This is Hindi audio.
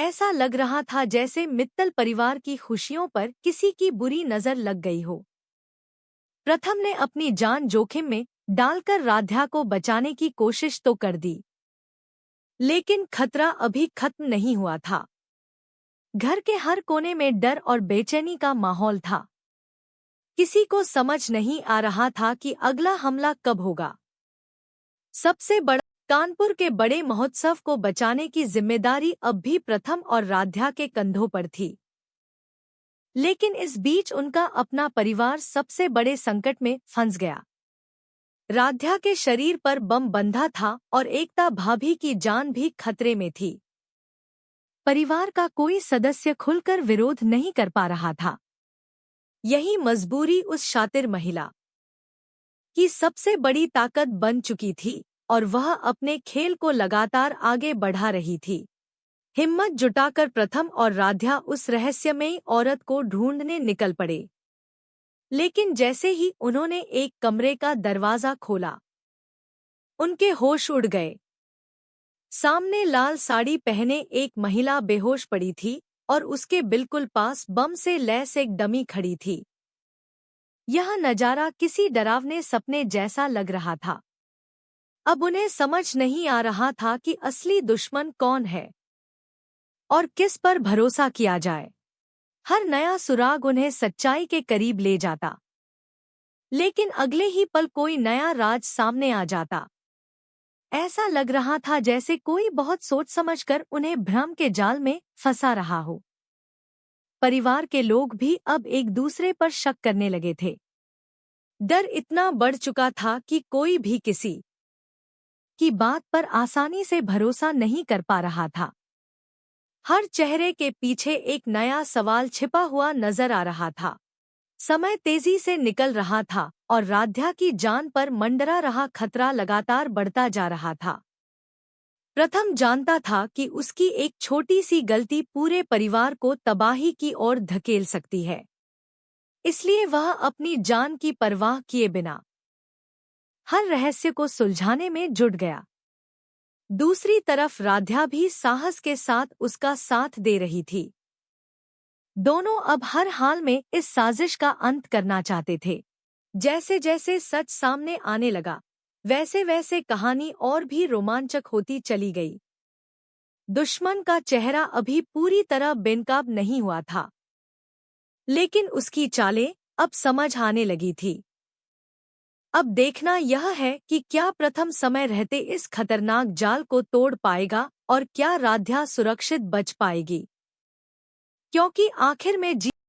ऐसा लग रहा था जैसे मित्तल परिवार की खुशियों पर किसी की बुरी नजर लग गई हो। प्रथम ने अपनी जान जोखिम में डालकर राध्या को बचाने की कोशिश तो कर दी, लेकिन खतरा अभी खत्म नहीं हुआ था। घर के हर कोने में डर और बेचैनी का माहौल था। किसी को समझ नहीं आ रहा था कि अगला हमला कब होगा। सबसे बड़ा कानपुर के बड़े महोत्सव को बचाने की जिम्मेदारी अब भी प्रथम और राध्या के कंधों पर थी। लेकिन इस बीच उनका अपना परिवार सबसे बड़े संकट में फंस गया। राध्या के शरीर पर बम बंधा था और एकता भाभी की जान भी खतरे में थी। परिवार का कोई सदस्य खुलकर विरोध नहीं कर पा रहा था। यही मजबूरी उस शातिर महिला की सबसे बड़ी ताकत बन चुकी थी और वह अपने खेल को लगातार आगे बढ़ा रही थी। हिम्मत जुटाकर प्रथम और राध्या उस रहस्यमयी औरत को ढूंढने निकल पड़े। लेकिन जैसे ही उन्होंने एक कमरे का दरवाजा खोला, उनके होश उड़ गए। सामने लाल साड़ी पहने एक महिला बेहोश पड़ी थी और उसके बिल्कुल पास बम से लैस एक डमी खड़ी थी। यह नजारा किसी डरावने सपने जैसा लग रहा था। अब उन्हें समझ नहीं आ रहा था कि असली दुश्मन कौन है और किस पर भरोसा किया जाए। हर नया सुराग उन्हें सच्चाई के करीब ले जाता, लेकिन अगले ही पल कोई नया राज सामने आ जाता। ऐसा लग रहा था जैसे कोई बहुत सोच समझकर उन्हें भ्रम के जाल में फंसा रहा हो। परिवार के लोग भी अब एक दूसरे पर शक करने लगे थे। डर इतना बढ़ चुका था कि कोई भी किसी की बात पर आसानी से भरोसा नहीं कर पा रहा था। हर चेहरे के पीछे एक नया सवाल छिपा हुआ नजर आ रहा था। समय तेजी से निकल रहा था और राध्या की जान पर मंडरा रहा खतरा लगातार बढ़ता जा रहा था। प्रथम जानता था कि उसकी एक छोटी सी गलती पूरे परिवार को तबाही की ओर धकेल सकती है। इसलिए वह अपनी जान की परवाह किए बिना हर रहस्य को सुलझाने में जुट गया। दूसरी तरफ राध्या भी साहस के साथ उसका साथ दे रही थी। दोनों अब हर हाल में इस साजिश का अंत करना चाहते थे। जैसे जैसे सच सामने आने लगा, वैसे वैसे कहानी और भी रोमांचक होती चली गई। दुश्मन का चेहरा अभी पूरी तरह बेनकाब नहीं हुआ था, लेकिन उसकी चालें अब समझ आने लगी थी। अब देखना यह है कि क्या प्रथम समय रहते इस खतरनाक जाल को तोड़ पाएगा और क्या राध्या सुरक्षित बच पाएगी, क्योंकि आखिर में